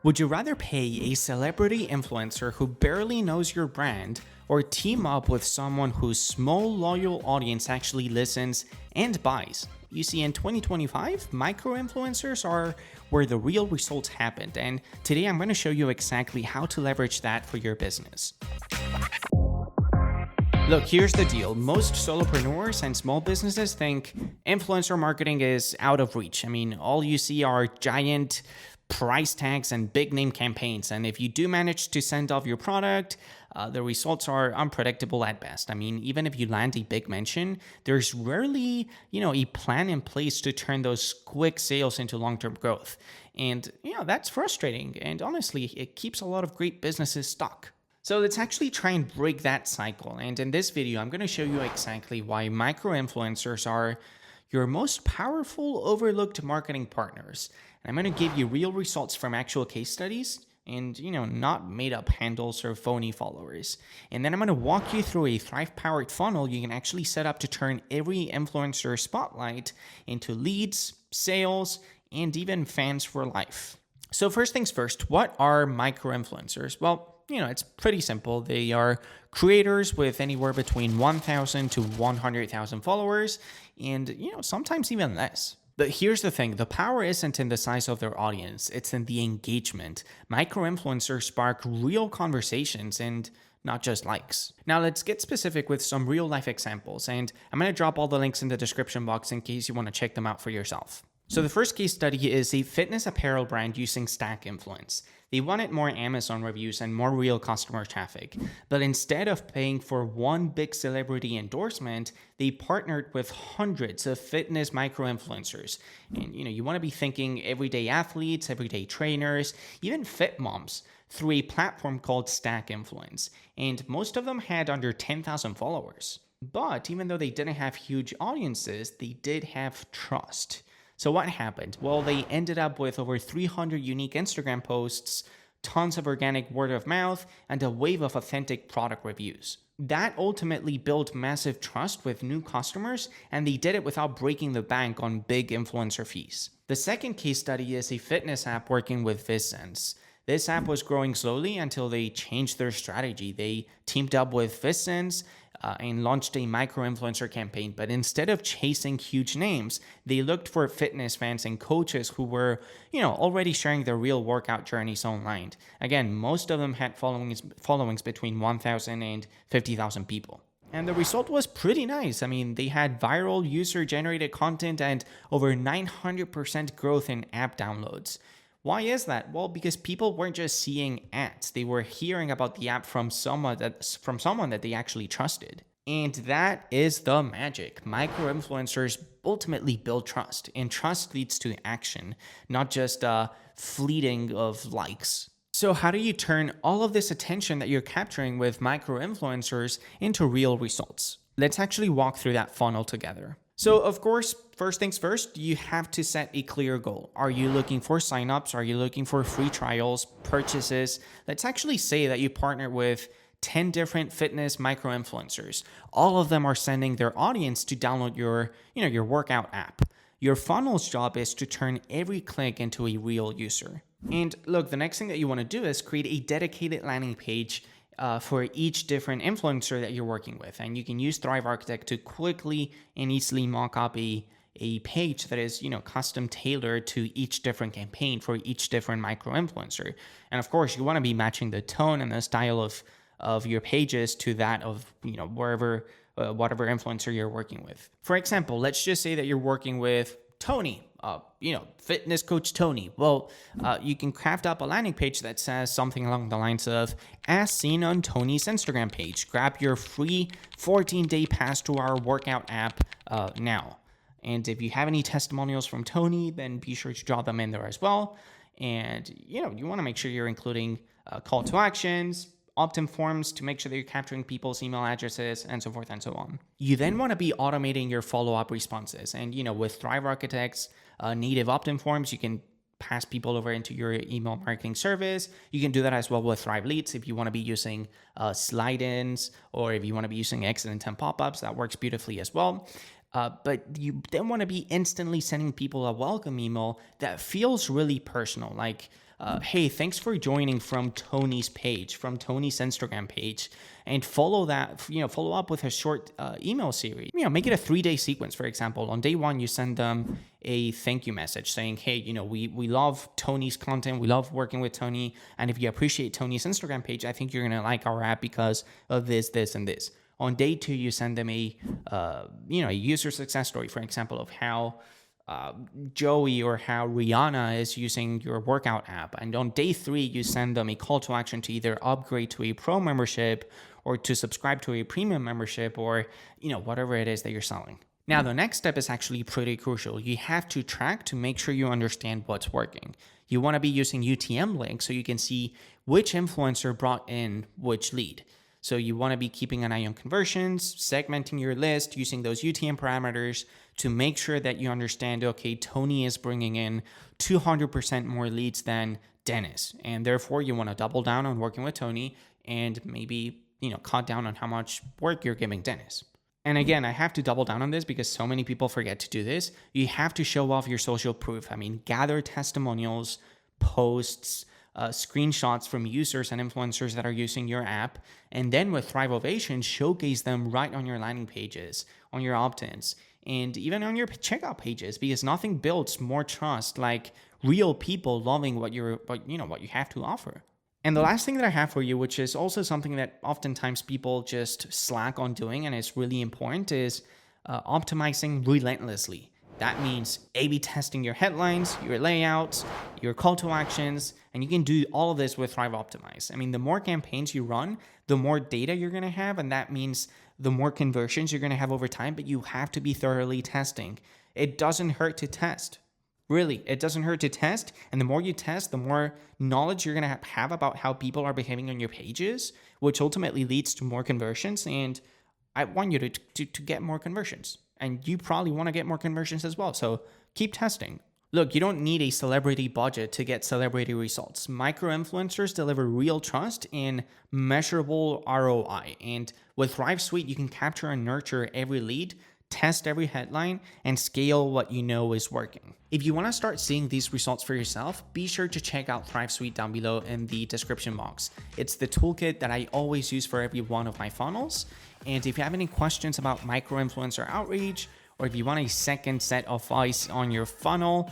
Would you rather pay a celebrity influencer who barely knows your brand or team up with someone whose small loyal audience actually listens and buys? You see, in 2025, micro-influencers are where the real results happened, and today I'm going to show you exactly how to leverage that for your business. Look, here's the deal. Most solopreneurs and small businesses think influencer marketing is out of reach. I mean, all you see are giant price tags and big name campaigns. And if you do manage to send off your product, the results are unpredictable at best. I mean, even if you land a big mention, there's rarely, a plan in place to turn those quick sales into long-term growth. And, that's frustrating. And honestly, it keeps a lot of great businesses stuck. So let's actually try and break that cycle. And in this video, I'm going to show you exactly why micro-influencers are your most powerful, overlooked marketing partners. And I'm going to give you real results from actual case studies and, not made up handles or phony followers. And then I'm going to walk you through a Thrive-powered funnel you can actually set up to turn every influencer spotlight into leads, sales, and even fans for life. So first things first, what are micro-influencers? Well, it's pretty simple. They are creators with anywhere between 1,000 to 100,000 followers and, sometimes even less. But here's the thing, the power isn't in the size of their audience, it's in the engagement. Micro-influencers spark real conversations and not just likes. Now let's get specific with some real life examples, and I'm going to drop all the links in the description box in case you want to check them out for yourself. So the first case study is a fitness apparel brand using stack influence. They wanted more Amazon reviews and more real customer traffic. But instead of paying for one big celebrity endorsement, they partnered with hundreds of fitness micro-influencers. And you want to be thinking everyday athletes, everyday trainers, even fit moms through a platform called Stack Influence. And most of them had under 10,000 followers. But even though they didn't have huge audiences, they did have trust. So what happened? Well, they ended up with over 300 unique Instagram posts, tons of organic word of mouth, and a wave of authentic product reviews. That ultimately built massive trust with new customers, and they did it without breaking the bank on big influencer fees. The second case study is a fitness app working with VizSense. This app was growing slowly until they changed their strategy. They teamed up with VizSense and launched a micro-influencer campaign. But instead of chasing huge names, they looked for fitness fans and coaches who were, already sharing their real workout journeys online. Again, most of them had followings between 1,000 and 50,000 people. And the result was pretty nice. I mean, they had viral user-generated content and over 900% growth in app downloads. Why is that? Well, because people weren't just seeing ads. They were hearing about the app from someone that they actually trusted. And that is the magic. Micro-influencers ultimately build trust, and trust leads to action, not just fleeting of likes. So how do you turn all of this attention that you're capturing with micro-influencers into real results? Let's actually walk through that funnel together. So of course, first things first, you have to set a clear goal. Are you looking for signups? Are you looking for free trials, purchases? Let's actually say that you partner with 10 different fitness micro-influencers. All of them are sending their audience to download your workout app. Your funnel's job is to turn every click into a real user. And look, the next thing that you want to do is create a dedicated landing page for each different influencer that you're working with. And you can use Thrive Architect to quickly and easily mock up a page that is, custom tailored to each different campaign for each different micro-influencer. And of course, you want to be matching the tone and the style of your pages to that of, whatever influencer you're working with. For example, let's just say that you're working with Tony, fitness coach Tony. Well, you can craft up a landing page that says something along the lines of, as seen on Tony's Instagram page, grab your free 14-day pass to our workout app now. And if you have any testimonials from Tony, then be sure to drop them in there as well. And, you want to make sure you're including call to actions, opt-in forms to make sure that you're capturing people's email addresses, and so forth and so on. You then want to be automating your follow-up responses. And, with Thrive Architect's native opt-in forms, you can pass people over into your email marketing service. You can do that as well with Thrive Leads if you want to be using slide-ins, or if you want to be using exit intent pop-ups, that works beautifully as well. But you then want to be instantly sending people a welcome email that feels really personal, like hey, thanks for joining from Tony's page, from Tony's Instagram page, and follow up with a short email series. Make it a 3-day sequence. For example, on day 1, you send them a thank you message saying, hey, we love Tony's content. We love working with Tony. And if you appreciate Tony's Instagram page, I think you're going to like our app because of this, this, and this. On day 2, you send them a user success story, for example, of how Joey or how Rihanna is using your workout app. And on day 3, you send them a call to action to either upgrade to a pro membership or to subscribe to a premium membership, or whatever it is that you're selling. Now, the next step is actually pretty crucial. You have to track to make sure you understand what's working. You want to be using UTM links so you can see which influencer brought in which lead. So you want to be keeping an eye on conversions, segmenting your list, using those UTM parameters to make sure that you understand, okay, Tony is bringing in 200% more leads than Dennis. And therefore, you want to double down on working with Tony and maybe, cut down on how much work you're giving Dennis. And again, I have to double down on this because so many people forget to do this. You have to show off your social proof. Gather testimonials, posts, screenshots from users and influencers that are using your app. And then with Thrive Ovation, showcase them right on your landing pages, on your opt-ins, and even on your checkout pages, because nothing builds more trust like real people loving what you have to offer. And the last thing that I have for you, which is also something that oftentimes people just slack on doing and is really important, is optimizing relentlessly. That means A/B testing your headlines, your layouts, your call to actions, and you can do all of this with Thrive Optimize. The more campaigns you run, the more data you're going to have, and that means the more conversions you're going to have over time, but you have to be thoroughly testing. It doesn't hurt to test. Really, it doesn't hurt to test, and the more you test, the more knowledge you're going to have about how people are behaving on your pages, which ultimately leads to more conversions, and I want you to get more conversions. And you probably want to get more conversions as well. So keep testing. Look, you don't need a celebrity budget to get celebrity results. Micro-influencers deliver real trust and measurable ROI. And with Thrive Suite, you can capture and nurture every lead, test every headline, and scale what you know is working. If you want to start seeing these results for yourself, be sure to check out Thrive Suite down below in the description box. It's the toolkit that I always use for every one of my funnels. And if you have any questions about micro-influencer outreach, or if you want a second set of advice on your funnel,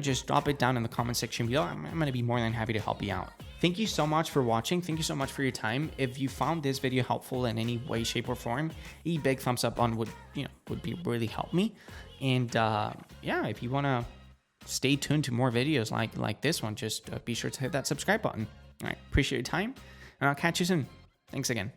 just drop it down in the comment section below. I'm going to be more than happy to help you out. Thank you so much for watching. Thank you so much for your time. If you found this video helpful in any way, shape, or form, a big thumbs up on would be really help me. And if you want to stay tuned to more videos like this one, just be sure to hit that subscribe button. All right, appreciate your time, and I'll catch you soon. Thanks again.